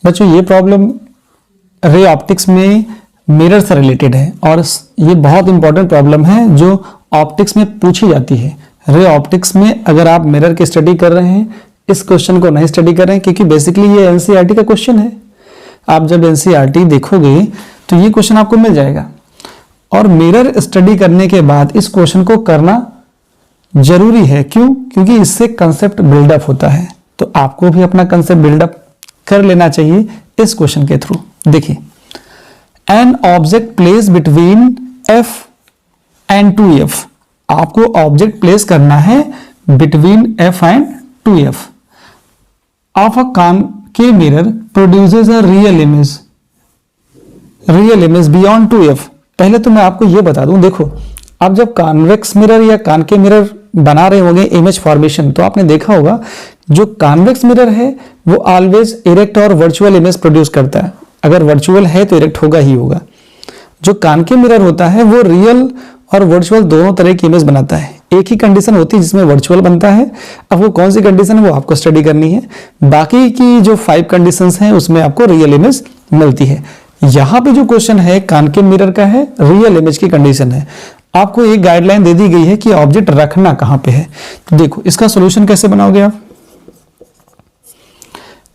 बच्चों ये problem ray optics में मिरर से रिलेटेड है और ये बहुत इंपॉर्टेंट प्रॉब्लम है जो ऑप्टिक्स में पूछी जाती है। रे ऑप्टिक्स में अगर आप मिरर की स्टडी कर रहे हैं, इस क्वेश्चन को नहीं स्टडी कर रहे हैं, क्योंकि बेसिकली ये एनसीईआरटी का क्वेश्चन है। आप जब एनसीईआरटी देखोगे तो ये क्वेश्चन आपको मिल जाएगा और मिरर स्टडी करने के बाद इस क्वेश्चन को करना जरूरी है। क्यों? क्योंकि इससे कंसेप्ट बिल्डअप होता है, तो आपको भी अपना कंसेप्ट बिल्डअप कर लेना चाहिए इस क्वेश्चन के थ्रू। देखिए, an object place between F and 2f, आपको ऑब्जेक्ट प्लेस करना है between f and 2f of a concave mirror produces a real image beyond 2f। पहले तो मैं आपको यह बता दूं, देखो आप जब कॉन्वेक्स मिरर या कॉनकेव मिरर बना रहे होंगे इमेज फॉर्मेशन, तो आपने देखा होगा जो कॉन्वेक्स मिरर है वो ऑलवेज इरेक्ट और वर्चुअल इमेज प्रोड्यूस करता है। अगर वर्चुअल है तो इरेक्ट होगा ही होगा। जो कॉनकेव मिरर होता है वो रियल और वर्चुअल दोनों तरह की इमेज बनाता है। एक ही कंडीशन होती है जिसमें वर्चुअल बनता है, अब वो कौन सी कंडीशन है वो आपको स्टडी करनी है। बाकी की जो 5 कंडीशंस हैं उसमें आपको रियल इमेज मिलती है। यहाँ पे जो क्वेश्चन है कॉनकेव मिरर का है, रियल इमेज की कंडीशन है। आपको एक गाइडलाइन दे दी गई है कि ऑब्जेक्ट रखना कहां पे है। तो देखो इसका सोल्यूशन कैसे बनाओगे आप।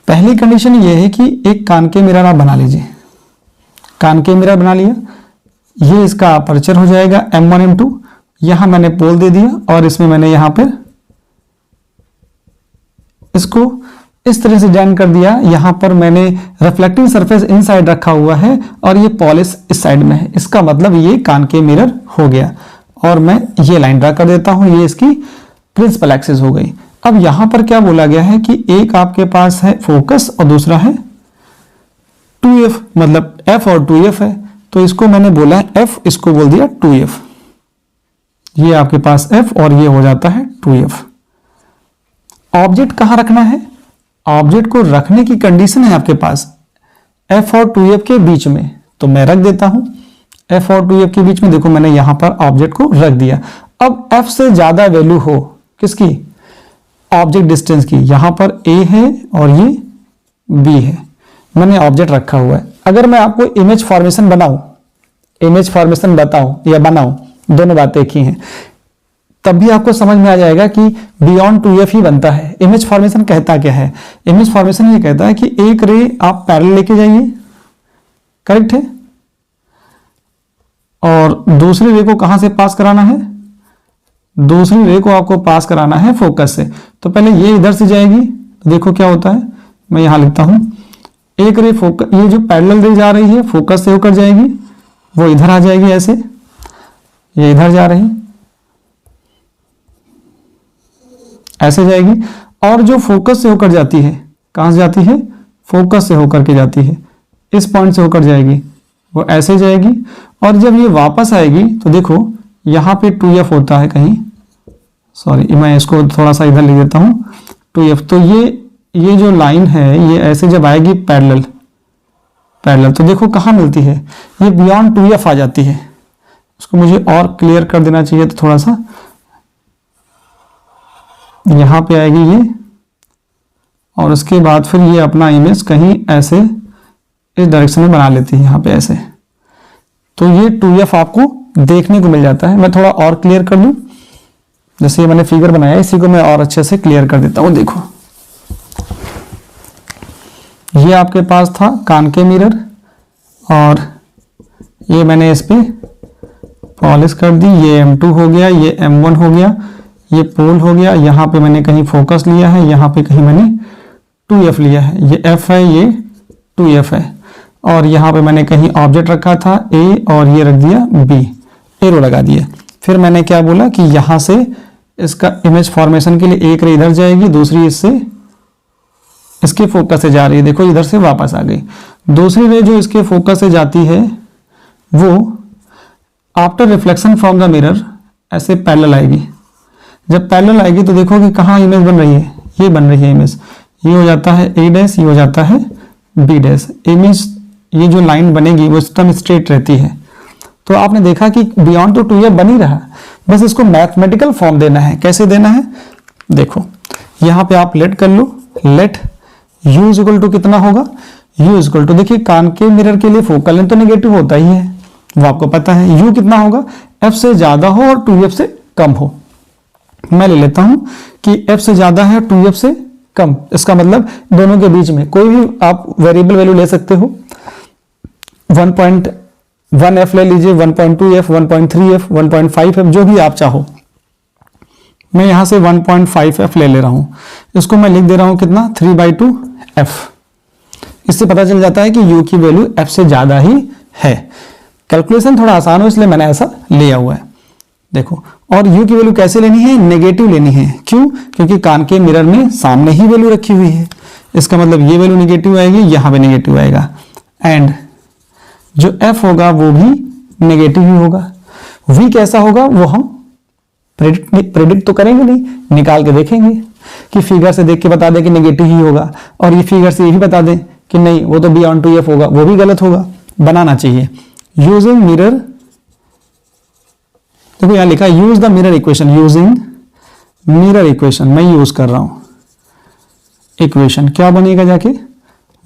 पहली कंडीशन ये है कि एक कॉनकेव मिरर आप बना लीजिए। कॉनकेव मिरर बना लिया, ये इसका अपर्चर हो जाएगा M1 M2। यहां मैंने पोल दे दिया और इसमें मैंने यहां पर इसको इस तरह से डिजाइन कर दिया। यहां पर मैंने रिफ्लेक्टिंग सरफेस इनसाइड रखा हुआ है और ये पॉलिश इस साइड में है। इसका मतलब ये कॉनकेव मिरर हो गया और मैं ये लाइन ड्रा कर देता हूं, ये इसकी प्रिंसिपल एक्सिस हो गई। अब यहां पर क्या बोला गया है कि एक आपके पास है फोकस और दूसरा है 2f, मतलब f और 2f है, तो इसको मैंने बोला है f, इसको बोल दिया 2f। ये आपके पास f और ये हो जाता है 2f। ऑब्जेक्ट कहां रखना है? ऑब्जेक्ट को रखने की कंडीशन है आपके पास f और 2f के बीच में, तो मैं रख देता हूं f और 2f के बीच में। देखो मैंने यहां पर ऑब्जेक्ट को रख दिया। अब f से ज्यादा वैल्यू हो किसकी? ऑब्जेक्ट डिस्टेंस की। यहां पर a है और ये b है, मैंने ऑब्जेक्ट रखा हुआ है। अगर मैं आपको इमेज फॉर्मेशन बताऊं या बनाऊं, दोनों बातें एक ही हैं, तब भी आपको समझ में आ जाएगा कि बियॉन्ड 2f ही बनता है। इमेज फॉर्मेशन कहता क्या है? इमेज फॉर्मेशन ये कहता है कि एक रे आप पैरेलल लेके जाइए, करेक्ट है, और दूसरी रे को कहां से पास कराना है? दूसरी रे को आपको पास कराना है फोकस से। तो पहले ये इधर से जाएगी, तो देखो क्या होता है, मैं यहां लिखता हूं एक रे फोकस, ये जो पैरेलल रे जा रही है फोकस से होकर जाएगी, वो इधर आ जाएगी, ऐसे ये इधर जा रही, ऐसे जाएगी। और जो फोकस से होकर जाती है, कहां से जाती है? फोकस से होकर के जाती है, इस पॉइंट से होकर जाएगी, वो ऐसे जाएगी। और जब ये वापस आएगी तो देखो यहां पे 2f होता है कहीं, सॉरी मैं इसको थोड़ा सा इधर लिख देता हूं 2f। तो ये जो लाइन है ये ऐसे जब आएगी पैरेलल, तो देखो कहां मिलती है? ये बियॉन्ड 2f आ जाती है। इसको मुझे और क्लियर कर देना चाहिए, तो थोड़ा सा यहां पे आएगी ये, और उसके बाद फिर ये अपना इमेज कहीं ऐसे इस डायरेक्शन में बना लेती है, यहां पे ऐसे। तो ये 2f आपको देखने को मिल जाता है। मैं थोड़ा और क्लियर कर दूं, जैसे ये मैंने फिगर बनाया, इसी को मैं और अच्छे से क्लियर कर देता हूं। देखो ये आपके पास था कॉनकेव मिरर और ये मैंने इस पे पॉलिश कर दी, ये M2 हो गया, ये M1 हो गया, ये पोल हो गया। यहाँ पे मैंने कहीं फोकस लिया है, यहाँ पे कहीं मैंने 2f लिया है, ये f है, ये 2f है। और यहाँ पे मैंने कहीं ऑब्जेक्ट रखा था a और ये रख दिया b, एरो लगा दिया। फिर मैंने क्या बोला कि यहाँ से इसका इमेज फॉर्मेशन के लिए एक रे इधर जाएगी, दूसरी इससे इसके फोकस से जा रही है, देखो इधर से वापस आ गई। दूसरी रे जो इसके फोकस से जाती है वो after reflection from the mirror ऐसे पैरेलल आएगी। जब पैरेलल आएगी तो देखो कि कहाँ इमेज बन रही है, ये बन रही है इमेज, ये हो जाता है a डैश, ये हो जाता है b डैश। इमेज ये जो लाइन बनेगी वो एकदम स्ट्रेट रहती है। तो आपने देखा कि बियॉन्ड तो 2f बन ही रहा, बस इसको मैथमेटिकल फॉर्म देना है। कैसे देना है? देखो यहाँ पे आप लेट कर लो, लेट u इक्वल टू कितना होगा? u इक्वल टू, देखिए कान के मिरर के लिए फोकल लेंथ तो नेगेटिव होता ही है, वो आपको पता है। u कितना होगा, f से ज्यादा हो और 2f से कम हो। मैं ले लेता हूं कि f से ज्यादा है 2f से कम, इसका मतलब दोनों के बीच में कोई भी आप वेरिएबल वैल्यू ले सकते हो। 1.1f ले लीजिए, 1.2f, 1.3f, 1.5f, जो भी आप चाहो। मैं यहां से 1.5f ले रहा हूं, इसको मैं लिख दे रहा हूं कितना, 3/2f। इससे पता चल जाता है कि u की वैल्यू f से ज्यादा ही है। कैलकुलेशन थोड़ा आसान हो इसलिए मैंने ऐसा लिया हुआ है। देखो, और u की वैल्यू कैसे लेनी है, नेगेटिव लेनी है। क्यों, क्योंकि कान के मिरर में सामने ही वैल्यू रखी हुई है, इसका मतलब ये वैल्यू नेगेटिव आएगी, यहां पे नेगेटिव आएगा, एंड जो f होगा वो भी नेगेटिव ही होगा। v कैसा होगा वो हम प्रेडिक्ट तो करेंगे नहीं, निकाल के देखेंगे कि फिगर से देख के बता दे कि नेगेटिव ही होगा, और ये फिगर से ये भी बता दे कि नहीं वो तो बियॉन्ड 2f होगा, वो भी गलत होगा, बनाना चाहिए। यूजिंग मिरर, देखो यहां लिखा है use the mirror equation, using mirror equation मैं यूज कर रहा हूं। इक्वेशन क्या बनेगा जाके,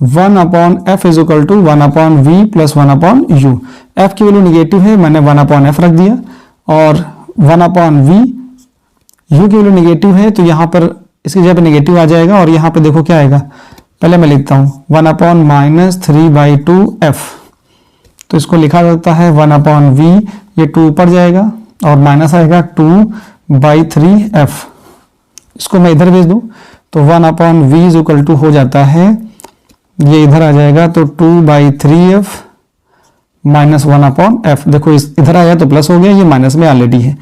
1/f is equal to 1/v plus 1/u। f की वैल्यू निगेटिव है, मैंने 1/f रख दिया, और 1/v, u की वैल्यू निगेटिव है तो यहां पर इसकी जगह पे निगेटिव आ जाएगा, और यहां पे देखो क्या आएगा, पहले मैं लिखता हूं 1/-3/2f, तो इसको लिखा जाता है 1/v, ये 2 ऊपर जाएगा और माइनस आएगा 2/3f। इसको मैं इधर भेज दूं तो 1/v इज इक्वल टू हो जाता है, ये इधर आ जाएगा तो 2/3f माइनस 1/f। देखो इस इधर आया तो प्लस हो गया, ये माइनस में ऑलरेडी है।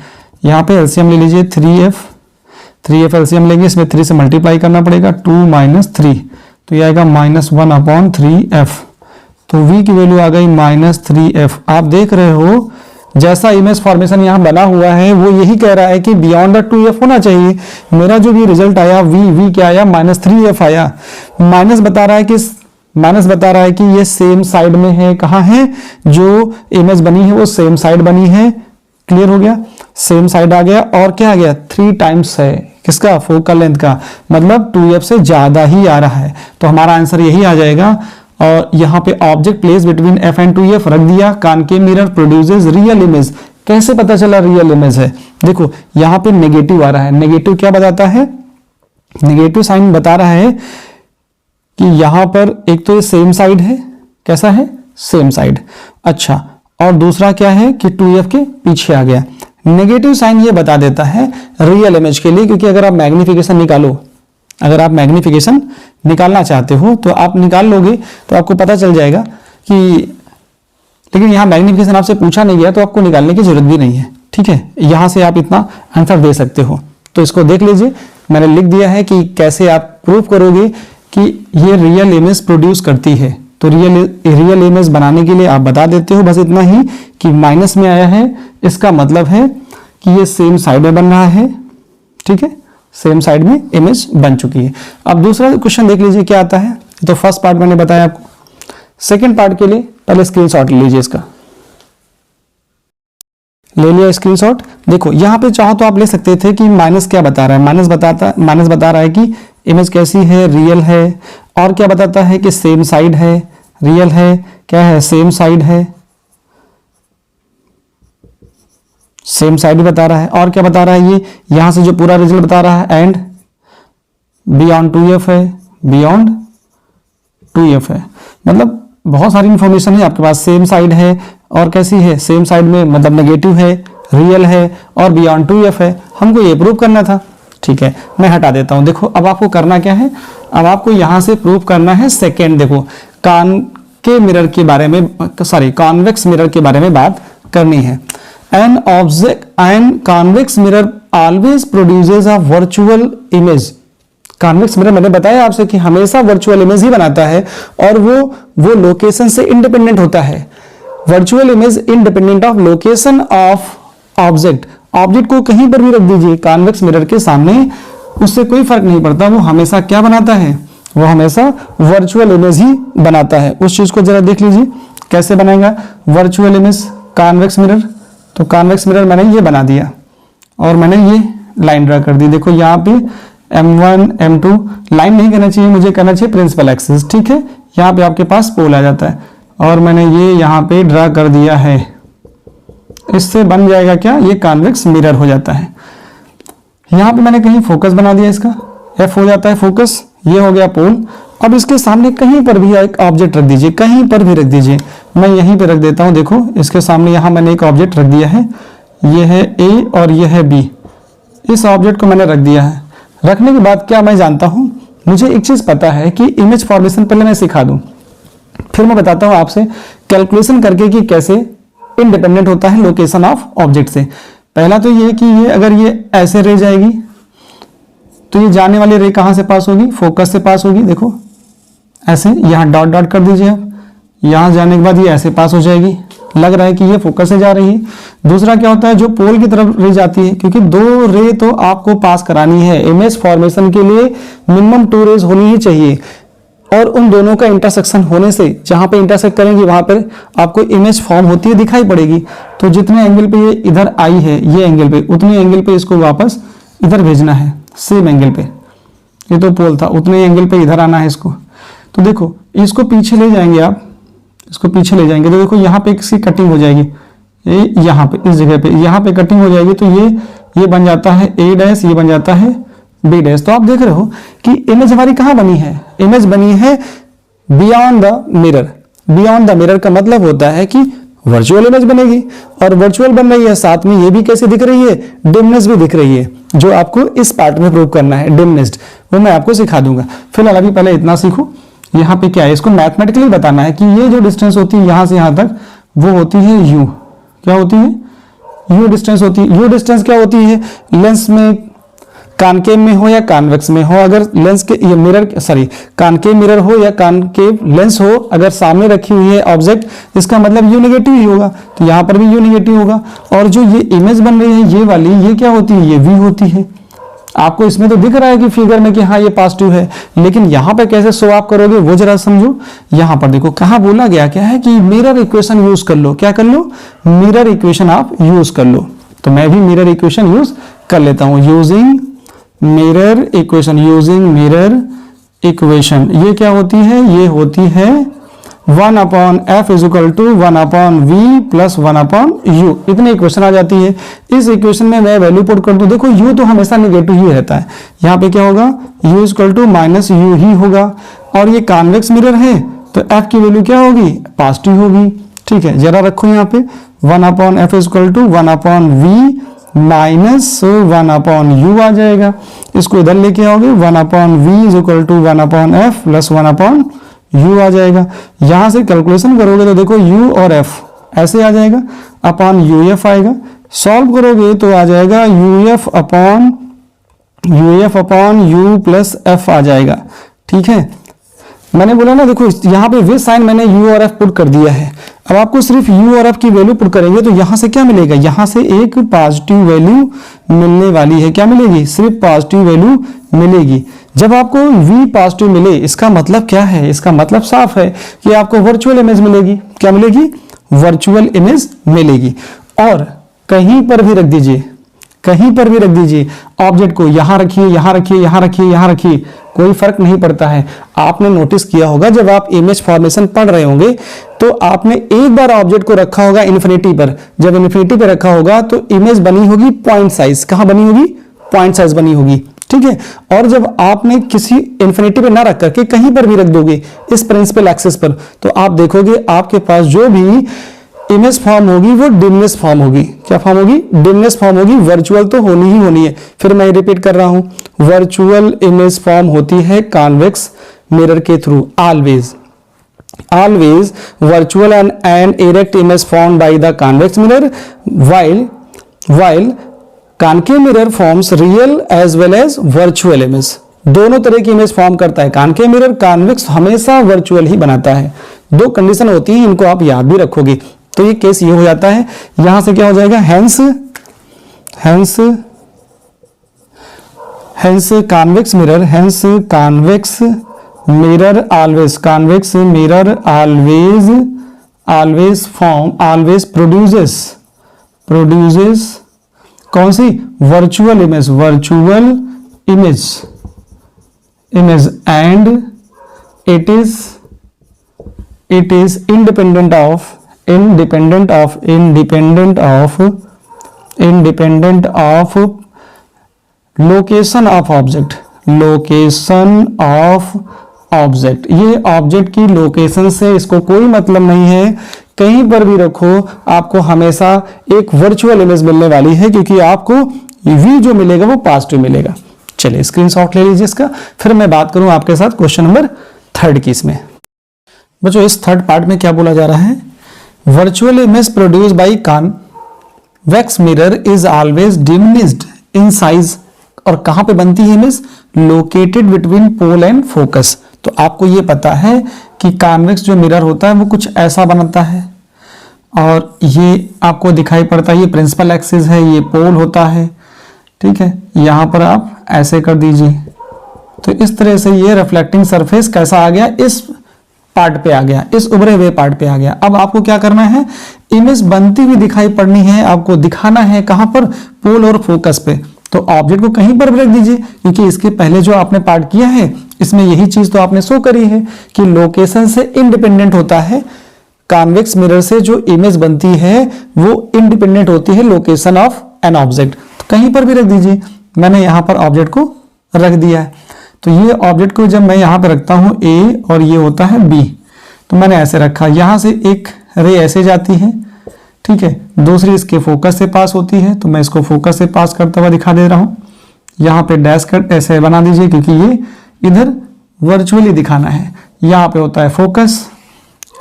यहाँ पे एलसीएम ले लीजिए 3f एलसीएम लेंगे, इसमें 3 से मल्टीप्लाई करना पड़ेगा, 2 - 3 तो ये आएगा -1/3f। तो v की वैल्यू आ गई -3f। आप देख रहे हो जैसा इमेज फॉर्मेशन यहाँ बना हुआ है वो यही कह रहा है कि बियॉन्ड द 2f होना चाहिए। मेरा जो भी रिजल्ट आया v क्या आया, -3f आया। माइनस बता रहा है कि ये सेम साइड में है, कहाँ है, जो इमेज बनी है वो सेम साइड बनी है। क्लियर हो गया, सेम साइड आ गया, और क्या आ गया, 3 टाइम्स है किसका, फोकल लेंथ का, मतलब 2f से ज्यादा ही आ रहा है। तो हमारा आंसर यही आ जाएगा। और यहाँ पे object place between f and 2f रख दिया। कान के मिरर प्रोड्यूसेस रियल इमेज, कैसे पता चला रियल इमेज है, देखो यहाँ पे नेगेटिव आ रहा है। नेगेटिव क्या बताता है, नेगेटिव साइन बता रहा है कि यहाँ पर एक तो ये सेम साइड है, कैसा है, सेम साइड। अच्छा, और दूसरा क्या है कि 2f के पीछे आ गया। नेगेटिव साइन ये बता देता है रियल इमेज के लिए, क्योंकि अगर आप मैग्निफिकेशन निकालो, अगर आप मैग्निफिकेशन निकालना चाहते हो तो आप निकाल लोगे तो आपको पता चल जाएगा कि, लेकिन यहाँ मैग्निफिकेशन आपसे पूछा नहीं गया तो आपको निकालने की जरूरत भी नहीं है। ठीक है, यहां से आप इतना आंसर दे सकते हो। तो इसको देख लीजिए, मैंने लिख दिया है कि कैसे आप प्रूव करोगे कि ये रियल इमेज प्रोड्यूस करती है। तो रियल इमेज बनाने के लिए आप बता देते हो बस इतना ही कि माइनस में आया है, इसका मतलब है कि ये सेम साइड में बन रहा है। ठीक है, सेम साइड में इमेज बन चुकी है। अब दूसरा क्वेश्चन देख लीजिए क्या आता है। तो फर्स्ट पार्ट मैंने बताया आपको, सेकंड पार्ट के लिए पहले स्क्रीनशॉट ले लीजिए, इसका ले लिया स्क्रीनशॉट। देखो यहाँ पे चाहो तो आप ले सकते थे कि माइनस क्या बता रहा है, माइनस बता रहा है कि इमेज कैसी है, रियल है, और क्या बताता है कि सेम साइड है, रियल है, क्या है, सेम साइड है, सेम साइड बता रहा है, और क्या बता रहा है ये यहां से जो पूरा रिजल्ट बता रहा है, एंड बियॉन्ड 2f है, बियॉन्ड 2f है। मतलब बहुत सारी इंफॉर्मेशन है आपके पास। सेम साइड है और कैसी है, सेम साइड में मतलब नेगेटिव है, रियल है और बियॉन्ड 2f है। हमको ये प्रूव करना था। ठीक है, मैं हटा देता हूं। देखो अब आपको करना क्या है, अब आपको यहां से प्रूव करना है सेकेंड। देखो कान के मिरर के बारे में, सॉरी कॉन्वेक्स मिरर के बारे में बात करनी है। An convex mirror always produces a virtual image। Convex mirror मैंने बताया आपसे कि हमेशा वर्चुअल इमेज ही बनाता है, और वो लोकेशन से इंडिपेंडेंट होता है। Virtual image independent of location of object. Object को कहीं पर भी रख दीजिए कॉन्वेक्स मिरर के सामने, उससे कोई फर्क नहीं पड़ता, वो हमेशा क्या बनाता है, वो हमेशा वर्चुअल इमेज ही बनाता है। उस चीज को जरा देख लीजिए कैसे बनेगा वर्चुअल इमेज कॉन्वेक्स मिरर। तो कॉन्वेक्स मिरर मैंने ये बना दिया और मैंने ये लाइन ड्रा कर दी। देखो यहाँ पे M1 M2 लाइन नहीं करना चाहिए, मुझे करना चाहिए प्रिंसिपल एक्सिस। ठीक है, यहाँ पे आपके पास पोल आ जाता है, और मैंने ये यहाँ पे ड्रा कर दिया है। इससे बन जाएगा क्या, ये कॉन्वेक्स मिरर हो जाता है। यहाँ पे मैंने कहीं फोकस बना दिया, इसका एफ हो जाता है फोकस, ये हो गया पोल। अब इसके सामने कहीं पर भी एक ऑब्जेक्ट रख दीजिए, कहीं पर भी रख दीजिए। मैं यहीं पे रख देता हूँ, देखो इसके सामने यहाँ मैंने एक ऑब्जेक्ट रख दिया है, ये है ए और ये है बी। इस ऑब्जेक्ट को मैंने रख दिया है। रखने के बाद क्या मैं जानता हूँ, मुझे एक चीज पता है कि इमेज फॉर्मेशन पहले मैं सिखा दूं, फिर मैं बताता हूँ आपसे कैलकुलेशन करके कि कैसे इंडिपेंडेंट होता है लोकेशन ऑफ ऑब्जेक्ट से। पहला तो ये कि ये अगर ये ऐसे रे जाएगी तो ये जाने वाली रे कहाँ से पास होगी, फोकस से पास होगी। देखो ऐसे, यहाँ डॉट डॉट कर दीजिए आप, यहाँ जाने के बाद ये ऐसे पास हो जाएगी, लग रहा है कि ये फोकस से जा रही है। दूसरा क्या होता है, जो पोल की तरफ रे जाती है, क्योंकि 2 रे तो आपको पास करानी है, इमेज फॉर्मेशन के लिए मिनिमम 2 रेज होनी ही चाहिए, और उन दोनों का इंटरसेक्शन होने से जहां पे इंटरसेक्ट करेंगे वहां पर आपको इमेज फॉर्म होती है दिखाई पड़ेगी। तो जितने एंगल पे ये इधर आई है, ये एंगल पे, उतने एंगल पे इसको वापस इधर भेजना है, सेम एंगल पे। ये तो पोल था, उतने एंगल पे इधर आना है इसको। तो देखो इसको पीछे ले जाएंगे आप, इसको पीछे ले जाएंगे तो देखो यहाँ पे इसकी कटिंग हो जाएगी, ये यहाँ पे इस जगह पे, यहाँ पे कटिंग हो जाएगी। तो ये बन जाता है ए डैश, ये बन जाता है बी डैश। तो आप देख रहे हो कि इमेज हमारी कहाँ बनी है, इमेज बनी है beyond the mirror. Beyond the mirror का मतलब होता है कि वर्चुअल इमेज बनेगी, और वर्चुअल बन रही है, साथ में ये भी कैसे दिख रही है, डिमनेस भी दिख रही है, जो आपको इस पार्ट में प्रूव करना है, डिमनेस्ड, वो मैं आपको सिखा दूंगा। फिलहाल अभी पहले इतना सीखो। यहाँ पे क्या है, इसको मैथमेटिकली बताना है कि ये जो डिस्टेंस होती है यहाँ से यहाँ तक, वो होती है यू। क्या होती है, यू डिस्टेंस होती है। यू डिस्टेंस क्या होती है, लेंस में कॉनकेव में हो या कॉन्वेक्स में हो, अगर लेंस के ये मिरर कॉनकेव मिरर हो या कॉनकेव लेंस हो, अगर सामने रखी हुई है ऑब्जेक्ट, इसका मतलब यू नेगेटिव ही होगा, तो यहाँ पर भी यू नेगेटिव होगा। और जो ये इमेज बन रही है ये वाली, ये क्या होती है, ये वी होती है। आपको इसमें तो दिख रहा है कि फिगर में कि हाँ ये पॉजिटिव है, लेकिन यहाँ पे कैसे शो आप करोगे वो जरा समझो। यहाँ पर देखो कहाँ बोला गया क्या है कि मिरर इक्वेशन यूज कर लो। क्या कर लो, मिरर इक्वेशन आप यूज कर लो। तो मैं भी मिरर इक्वेशन यूज कर लेता हूँ, using mirror equation, using mirror equation. ये क्या होती है, ये होती है 1/f is equal to 1/v plus 1/u। इतनी इक्वेशन आ जाती है। इस इक्वेशन में मैं वैल्यू पुट कर दूं, देखो u तो हमेशा नेगेटिव ही रहता है, यहाँ पे क्या होगा, u is equal to minus u ही होगा। और ये कॉन्वेक्स मिरर है तो f की वैल्यू क्या होगी, पॉजिटिव होगी। ठीक है, जरा रखो यहाँ पे 1/f is equal to 1/v minus 1/u आ जाएगा। इसको इधर लेके आओगे, 1/v is equal to 1/f plus 1/u आ जाएगा। यहां से कैलकुलेशन करोगे तो देखो u और f ऐसे आ जाएगा, अपॉन uf आएगा। सॉल्व करोगे तो आ जाएगा uf upon u plus f आ जाएगा। ठीक है, मैंने बोला ना, देखो यहाँ पे वे साइन मैंने u और f पुट कर दिया है। अब आपको सिर्फ u और f की वैल्यू पुट करेंगे तो यहाँ से क्या मिलेगा, यहाँ से एक पॉजिटिव वैल्यू मिलने वाली है। क्या मिलेगी, सिर्फ पॉजिटिव वैल्यू मिलेगी। जब आपको v पॉजिटिव मिले, इसका मतलब क्या है, इसका मतलब साफ है कि आपको वर्चुअल इमेज मिलेगी। क्या मिलेगी, वर्चुअल इमेज मिलेगी। और कहीं पर भी रख दीजिए, कहीं पर भी रख दीजिए ऑब्जेक्ट को, यहां रखिए, यहां रखिए, यहां रखिए, यहां रखिए, कोई फर्क नहीं पड़ता है। आपने नोटिस किया होगा जब आप इमेज फॉर्मेशन पढ़ रहे होंगे तो आपने एक बार ऑब्जेक्ट को रखा होगा इन्फिनिटी पर। जब इन्फिनिटी पर रखा होगा तो इमेज बनी होगी पॉइंट साइज। कहां बनी होगी, पॉइंट साइज बनी होगी। ठीक है, और जब आपने किसी इन्फिनिटी पे ना रख करके कहीं पर भी रख दोगे इस प्रिंसिपल एक्सिस पर, तो आप देखोगे आपके पास जो भी इमेज फॉर्म होगी वो डिमनेस फॉर्म होगी। क्या फॉर्म होगी, डिमनेस फॉर्म होगी। वर्चुअल तो होनी ही होनी है। फिर मैं रिपीट कर रहा हूं, वर्चुअल इमेज फॉर्म होती है कॉन्वेक्स मिरर के through. always virtual and erect image formed by the convex mirror, while concave mirror forms real as well as virtual image। दोनों तरह की इमेज फॉर्म करता है कॉनकेव मिरर, कॉन्वेक्स हमेशा virtual ही बनाता है। दो कंडीशन होती है, इनको आप याद भी रखोगे। तो ये केस ये हो जाता है, यहां से क्या हो जाएगा, hence convex mirror, hence convex mirror always, convex mirror always form, always produces कौन सी, virtual image, and it is it is independent of location of object, ये ऑब्जेक्ट की लोकेशन से इसको कोई मतलब नहीं है, कहीं पर भी रखो आपको हमेशा एक वर्चुअल इमेज मिलने वाली है, क्योंकि आपको v जो मिलेगा वो पॉजिटिव मिलेगा। चलिए स्क्रीनशॉट ले लीजिए इसका, फिर मैं बात करूं आपके साथ क्वेश्चन नंबर 3 की। इसमें बच्चों इस थर्ड पार्ट में क्या बोला जा रहा है, virtual image produce by convex mirror is always diminished in size, और कहां पे बनती है image, located between pole and focus. तो आपको ये पता है कि कॉन्वेक्स जो मिरर होता है वो कुछ ऐसा बनता है, और ये आपको दिखाई पड़ता है, ये प्रिंसिपल एक्सिस है, ये पोल होता है, ठीक है। यहां पर आप ऐसे कर दीजिए, तो इस तरह से ये रिफ्लेक्टिंग सरफेस कैसा आ गया, इस पार्ट पे आ गया, इस उभरे हुए पार्ट पे आ गया। अब आपको क्या करना है, इमेज बनती हुई दिखाई पड़नी है, आपको दिखाना है कहां पर, पोल और फोकस पे। तो ऑब्जेक्ट को कहीं पर भी रख दीजिए, क्योंकि इसके पहले जो आपने पार्ट किया है इसमें यही चीज तो आपने शो करी है कि लोकेशन से इंडिपेंडेंट होता है, कॉन्वेक्स मिरर से जो इमेज बनती है वो इंडिपेंडेंट होती है लोकेशन ऑफ एन ऑब्जेक्ट। तो कहीं पर भी रख दीजिए, मैंने यहां पर ऑब्जेक्ट को रख दिया है। तो ये ऑब्जेक्ट को जब मैं यहां पर रखता हूं ए और ये होता है बी, तो मैंने ऐसे रखा, यहां से एक रे ऐसे जाती है, ठीक है, दूसरी इसके फोकस से पास होती है, तो मैं इसको फोकस से पास करता हुआ दिखा दे रहा हूं। यहाँ पे डैश कट ऐसे बना दीजिए, क्योंकि ये इधर वर्चुअली दिखाना है, यहाँ पे होता है फोकस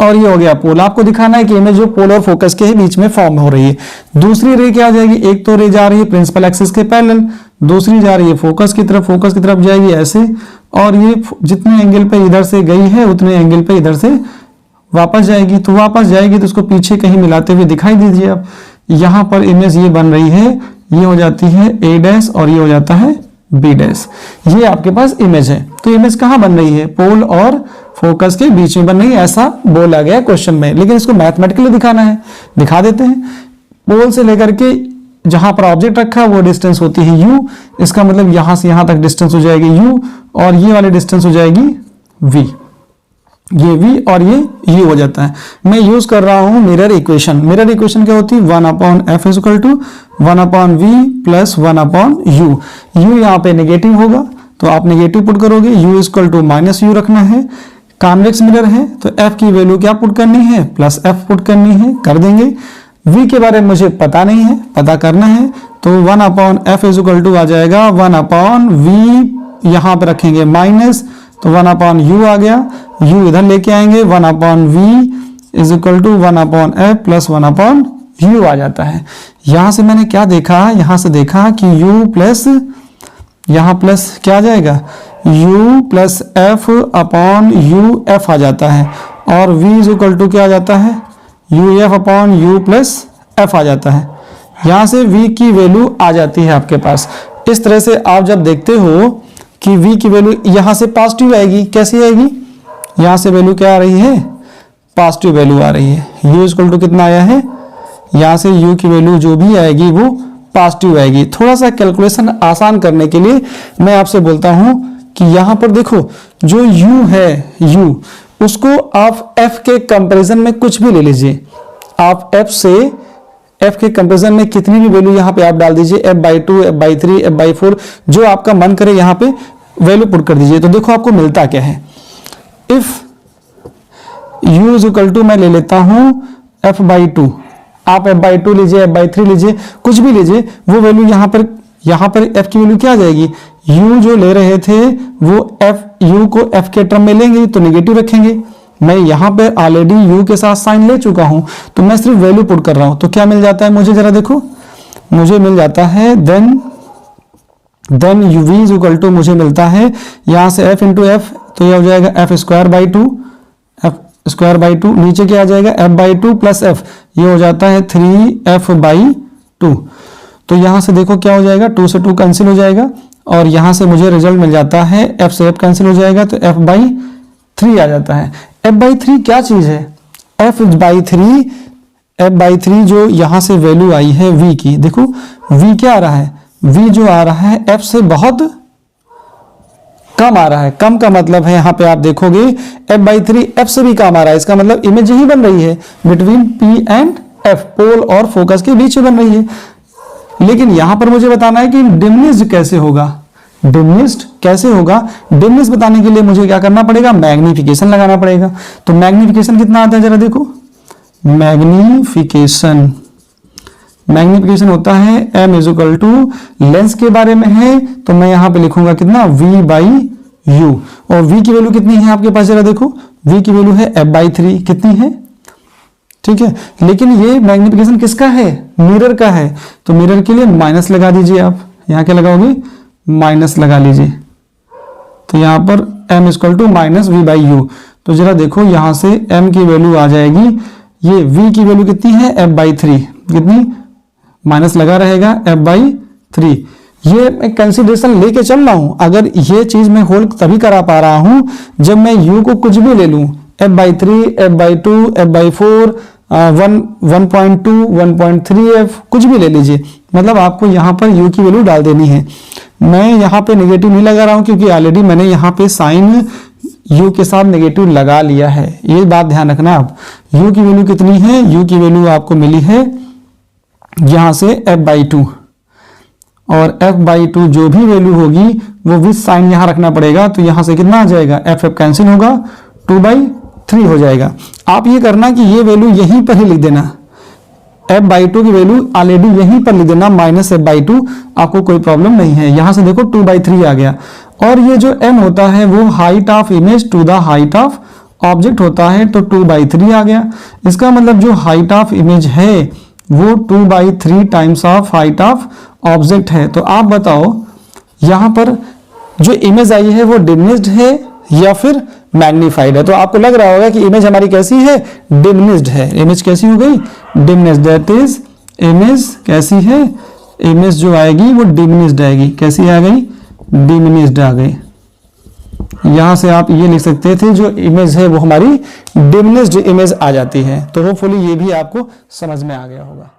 और ये हो गया पोल। आपको दिखाना है कि इमेज जो पोल और फोकस के बीच में फॉर्म हो रही है। दूसरी रे क्या आ जाएगी, एक तो रे जा रही है प्रिंसिपल एक्सिस के पैरेलल, दूसरी जा रही है फोकस की तरफ जाएगी ऐसे, और ये जितने एंगल पे इधर से गई है उतने एंगल पे इधर से वापस जाएगी। तो वापस जाएगी तो उसको पीछे कहीं मिलाते हुए दिखाई दीजिए। अब यहाँ पर इमेज ये बन रही है, ये हो जाती है ए डैश और ये हो जाता है बी डैश। ये आपके पास इमेज है। तो इमेज कहाँ बन रही है, पोल और फोकस के बीच में बन रही है, ऐसा बोला गया क्वेश्चन में। लेकिन इसको मैथमेटिकली दिखाना है, दिखा देते हैं। पोल से लेकर के जहां पर ऑब्जेक्ट रखा वो डिस्टेंस होती है u, इसका मतलब यहां से यहां तक डिस्टेंस हो जाएगी u, और ये वाली डिस्टेंस हो जाएगी v, ये v और ये u हो जाता है। मैं यूज कर रहा हूं मिरर इक्वेशन। मिरर इक्वेशन क्या होती है, 1/f is equal to 1/v plus 1/u। u यहाँ पे नेगेटिव होगा तो आप नेगेटिव पुट करोगे, u is equal to -u रखना है। कॉन्वेक्स मिरर है तो f की वैल्यू क्या पुट करनी है, +f पुट करनी है, कर देंगे। v के बारे में मुझे पता नहीं है, पता करना है, तो 1/f इज इक्वल टू आ जाएगा 1/v, यहाँ पे रखेंगे माइनस, तो 1/u आ गया, u इधर लेके आएंगे, 1/v is equal to 1/f plus 1/u आ जाता है। यहां से मैंने क्या देखा, यहां से देखा कि u प्लस, यहाँ प्लस क्या आ जाएगा, u plus f upon u f आ जाता है, और v इज इक्वल टू क्या आ जाता है, uf upon u plus f आ जाता है। यहां से v की वैल्यू आ जाती है आपके पास। इस तरह से आप जब देखते हो कि v की वैल्यू यहां से पॉजिटिव आएगी, कैसी आएगी, यहां से वैल्यू क्या आ रही है, पॉजिटिव वैल्यू आ रही है। u इक्वल टू कितना आया है, यहां से u की वैल्यू जो भी आएगी वो पॉजिटिव आएगी। थोड़ा सा कैलकुलेशन आसान करने के लिए मैं आपसे बोलता हूं कि यहां पर देखो जो u है, u उसको आप f के कंपैरिजन में कुछ भी ले लीजिए। आप f से f के कंपैरिजन में कितनी भी वैल्यू यहाँ पे आप डाल दीजिए, f/2, f/3, f/4, जो आपका मन करे यहाँ पे वैल्यू पुट कर दीजिए। तो देखो आपको मिलता क्या है, if u is equal to मैं ले लेता हूँ f/2, आप f/2 लीजिए, f/3 लीजिए, कुछ भी लीजिए, वो वैल्यू यहाँ पर f की वैल्यू क्या आ जाएगी, u जो ले रहे थे वो u को f के टर्म में लेंगे तो नेगेटिव रखेंगे। मैं यहाँ पे ऑलरेडी u के साथ साइन ले चुका हूँ, तो मैं सिर्फ वैल्यू पुट कर रहा हूँ। तो क्या मिल जाता है मुझे, जरा देखो, मुझे मिल जाता है then v is equal to मुझे मिलता है यहाँ से f इंटू एफ, तो यह हो जाएगा f²/2, f²/2, नीचे क्या आ जाएगा f/2 प्लस f, ये हो जाता है 3f/2। तो यहाँ से देखो क्या हो जाएगा, 2 से 2 कैंसिल हो जाएगा, और यहाँ से मुझे रिजल्ट मिल जाता है f से f कैंसिल हो जाएगा, तो f/3 आ जाता है। f/3 क्या चीज है, f/3 जो यहाँ से वैल्यू आई है v की, देखो v क्या आ रहा है, v जो आ रहा है f से बहुत कम आ रहा है। कम का मतलब है यहाँ पे आप देखोगे f/3 f से भी कम आ रहा है, इसका मतलब इमेज यही बन रही है बिटवीन P एंड F, पोल और फोकस के बीच में बन रही है। लेकिन यहां पर मुझे बताना है कि डिमिनिश्ड कैसे होगा। डिमिनिश्ड कैसे होगा, डिमिनिश्ड बताने के लिए मुझे क्या करना पड़ेगा, मैग्निफिकेशन लगाना पड़ेगा। तो मैग्निफिकेशन कितना आता है जरा देखो, मैग्निफिकेशन होता है m इक्वल टू लेंस के बारे में है तो मैं यहां पे लिखूंगा कितना v/u, और v की वैल्यू कितनी है आपके पास जरा देखो, v की वैल्यू है f/3 कितनी है, ठीक है। लेकिन ये मैग्निफिकेशन किसका है, मिरर का है, तो मिरर के लिए माइनस लगा दीजिए आप, यहां क्या लगाओगे, माइनस लगा लीजिए। तो यहां पर m equal to minus v/u, तो जरा देखो यहां से m की वैल्यू आ जाएगी, ये v की वैल्यू कितनी है f/3, कितनी, माइनस लगा रहेगा f/3। ये मैं कंसीडरेशन लेके चल रहा हूं, अगर ये चीज मैं होल्ड तभी करा पा रहा हूं जब मैं u को कुछ भी ले लूं, f/3, f/2, f/4, 1.2, 1.3f कुछ भी ले लीजिए, मतलब आपको यहाँ पर u की वैल्यू डाल देनी है। मैं यहाँ पे नेगेटिव नहीं लगा रहा हूँ क्योंकि ऑलरेडी मैंने यहाँ पे साइन u के साथ नेगेटिव लगा लिया है, ये बात ध्यान रखना आप। u की वैल्यू कितनी है, u की वैल्यू आपको मिली है यहाँ से f/2, और f/2 जो भी वैल्यू होगी वो विद साइन यहाँ रखना पड़ेगा, तो यहाँ से कितना आ जाएगा, f कैंसिल होगा, 2/3 हो जाएगा। आप ये करना कि ये वैल्यू यहीं पर ही लिख देना, f/2 की वैल्यू ऑलरेडी यहीं पर लिख देना -f/2, आपको कोई प्रॉब्लम नहीं है। यहां से देखो 2/3 आ गया, और ये जो m होता है वो height of image to the height of object होता है, तो 2/3 आ गया। इसका मतलब जो हाइट ऑफ इमेज है वो 2/3 times of height of object है। तो आप बताओ यहां पर जो इमेज आई है वो डिमिनिश्ड है या फिर मैग्नीफाइड है। तो आपको लग रहा होगा कि इमेज हमारी कैसी है, डिमिनिश्ड है। इमेज कैसी हो गई, डिमिनिश्ड, दैट इज इमेज कैसी है, इमेज जो आएगी वो डिमिनिश्ड आएगी। कैसी आ गई, डिमिनिश्ड आ गई। यहां से आप ये लिख सकते थे जो इमेज है वो हमारी डिमिनिश्ड इमेज आ जाती है। तो होपफुली ये भी आपको समझ में आ गया होगा।